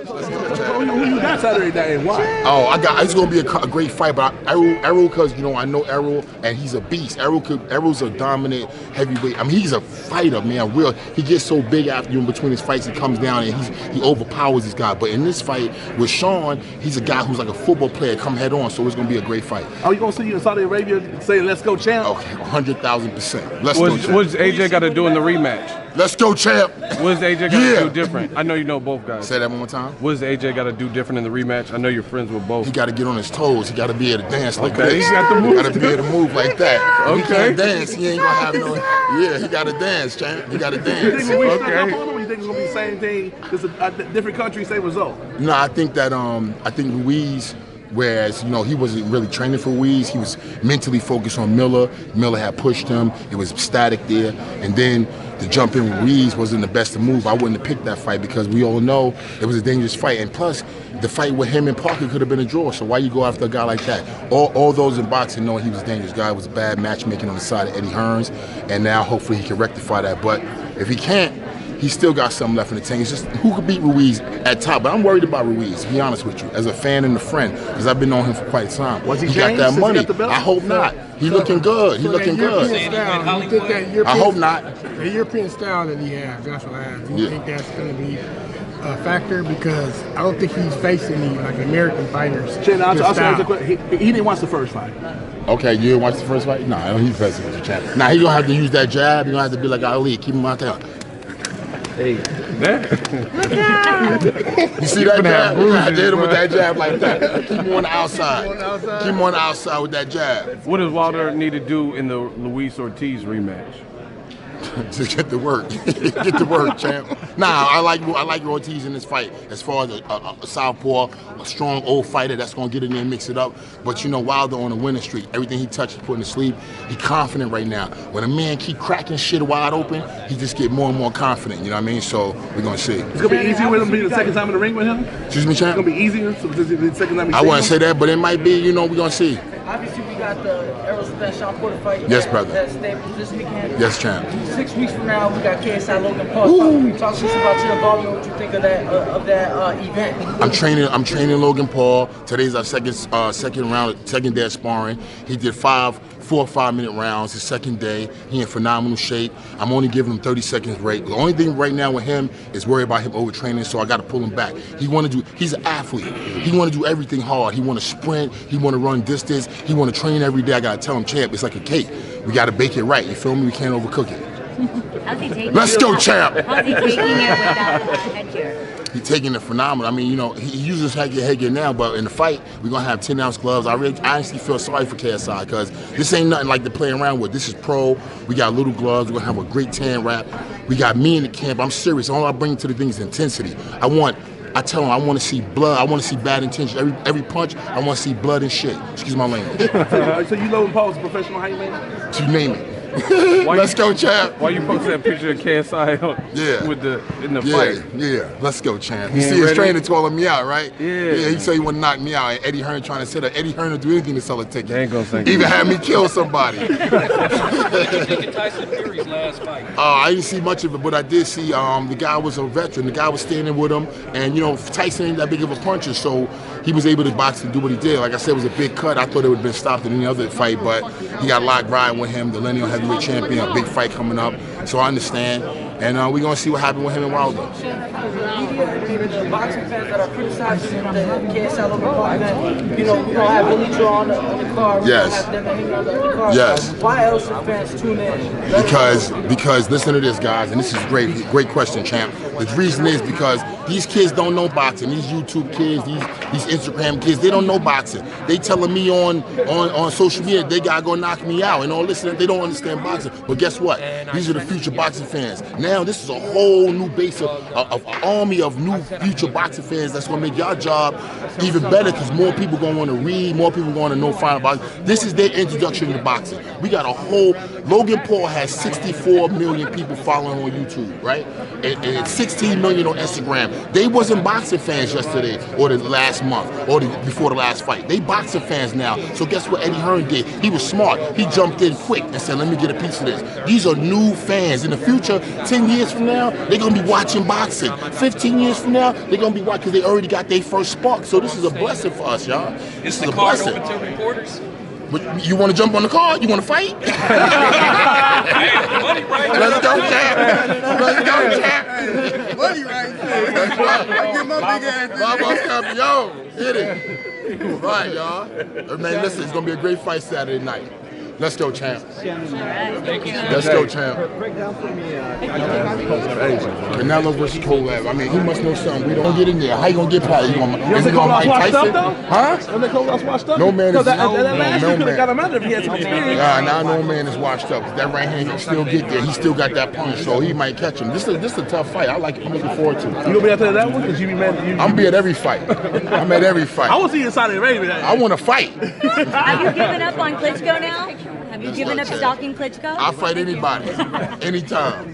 Who you got Saturday night and why? Oh, it's gonna be a great fight, but Errol, because I know Errol and he's a beast. Errol's a dominant heavyweight. I mean, he's a fighter, man. He gets so big after in between his fights, he comes down and he overpowers this guy. But in this fight with Shawn, he's a guy who's like a football player, come head on. So it's gonna be a great fight. Oh, you gonna see you in Saudi Arabia saying "Let's go, champ"? Okay, 100,000%. Let's go, champ. What's AJ got to do in the rematch? Let's go, champ. What does AJ got to do different? I know you know both guys. Say that one more time. What does AJ got to do different in the rematch? I know you're friends with both. He got to get on his toes. He got to be able to dance like that. He got to move. He got to be able to move like that. Okay. If he can't dance, he ain't gonna have no. Yeah, he got to dance, champ. He got to dance. You think it's gonna be the same thing? Just a different country, same result? No, I think that Ruiz. Whereas, he wasn't really training for Ruiz. He was mentally focused on Miller. Miller had pushed him. It was static there. And then to jump in with Ruiz wasn't the best move. I wouldn't have picked that fight because we all know it was a dangerous fight. And plus, the fight with him and Parker could have been a draw. So why you go after a guy like that? All those in boxing know he was a dangerous guy. It was bad matchmaking on the side of Eddie Hearns. And now hopefully he can rectify that. But if he can't, he's still got something left in the tank. It's just who could beat Ruiz at top. But I'm worried about Ruiz, to be honest with you, as a fan and a friend, because I've known him for quite some time. Was he got that money. I hope not. He looking good. He looking good. I hope not. The European style that he has, Joshua has, do you think that's going to be a factor? Because I don't think he's facing any American fighters. He didn't watch the first fight. Okay, you didn't watch the first fight? Nah, he's facing with the champ. Nah, he gonna have to use that jab. He gonna have to be like Ali, keep him out there. Hey, you see that jab? I did him with that jab like that. Keep him on the outside. Keep him on the outside with that jab. What does Wilder need to do in the Luis Ortiz rematch? Just get to work. Get to work, champ. Nah, I like Ortiz in this fight. As far as a southpaw, a strong old fighter that's gonna get in there and mix it up. But Wilder on a winning streak. Everything he touches, putting to sleep. He confident right now. When a man keep cracking shit wide open, he just get more and more confident. You know what I mean? So we're gonna see. It's gonna be easier with him being the second time in the ring with him. Excuse me, champ. It's gonna be easier. So this is the second time. I wouldn't say that, but it might be. We're gonna see. Obviously, we got the Errol Spence Shawn Porter fight. Yes, brother. That's Staples this weekend. Yes, champ. 6 weeks from now, we got KSI Logan Paul. Talk to us about your involvement. What you think of that event? I'm training Logan Paul. Today's our second day of sparring. He did 4 or 5 minute rounds. His second day. He in phenomenal shape. I'm only giving him 30 seconds break. The only thing right now with him is worry about him overtraining. So I got to pull him back. He's an athlete. He want to do everything hard. He want to sprint. He want to run distance. He want to train every day. I got to tell him, champ, it's like a cake. We got to bake it right. You feel me? We can't overcook it. How's he taking Let's go, champ. How's he taking it without headgear? He's taking it phenomenal. I mean, he uses headgear now, but in the fight, we're going to have 10-ounce gloves. I honestly feel sorry for KSI because this ain't nothing like to play around with. This is pro. We got little gloves. We're going to have a great tan wrap. We got me in the camp. I'm serious. All I bring to the thing is intensity. I tell him I want to see blood. I want to see bad intention. Every punch, I want to see blood and shit. Excuse my language. So you Logan Paul is a professional, how you name it? You name it. Let's go, champ. Why you post that picture of KSI in the fight? Yeah, let's go, champ. You see his trainer calling me out, right? Yeah, he said he want to knock me out. And Eddie Hearn trying to set up. Eddie Hearn will do anything to sell a ticket. They ain't gonna think even have me kill somebody. Tyson Fury's last fight. I didn't see much of it, but I did see the guy was a veteran. The guy was standing with him, and Tyson ain't that big of a puncher, so he was able to box and do what he did. Like I said, it was a big cut. I thought it would have been stopped in any other fight, but he got a lot riding with him. The lineal heavyweight champion, a big fight coming up, so I understand. And we're going to see what happened with him and Wilder. The boxing fans that are criticizing the KSI Logan Paul event, we're going to have Billy Joe on the card. Yes. We're going to have them on the card. Yes. Why else should fans tune in? Because listen to this, guys, and this is great question, champ. The reason is because these kids don't know boxing. These YouTube kids, these Instagram kids, they don't know boxing. They telling me on social media they gotta go knock me out and all this, and they don't understand boxing. But guess what? These are the future boxing fans. Now this is a whole new base of an army of new future boxing fans that's gonna make your job even better because more people gonna want to read, more people gonna know fine about boxing. This is their introduction to boxing. We got a whole Logan Paul has 64 million people following on YouTube, right? And 6 16 million on Instagram. They wasn't boxing fans yesterday or the last month or before the last fight. They boxing fans now. So guess what Eddie Hearn did? He was smart. He jumped in quick and said, let me get a piece of this. These are new fans. In the future, 10 years from now, they're going to be watching boxing. 15 years from now, they're going to be watching because they already got their first spark. So this is a blessing for us, y'all. This is a blessing. Open to reporters? You want to jump on the card? You want to fight? Let's go, champ. Let's go, champ. Money right there. That's right. I get my big ass in Baba there. Campeon. Hit it. Right, y'all. Man, listen, it's going to be a great fight Saturday night. Let's go, champ. Let's go, champ. Break down for me. Canelo versus Kovalev. I mean, he must know something. We don't get in there. How you gonna get past? You don't think Kovalev's washed up though? Huh? Don't think Kovalev's washed up? No man is that last year could have got him out if he had some experience. Nah, no man is washed up. That right hand can still get there. He still got that punch, so he might catch him. This is a tough fight. I like it. I'm looking forward to it. You gonna be out there that one? Cause you be mad. I'm gonna be at every fight. I'm at every fight. I want to see you in Saudi Arabia. I want to fight. Have you given up on Klitschko now? Have you given up stalking Klitschko? I'll fight anybody, anytime.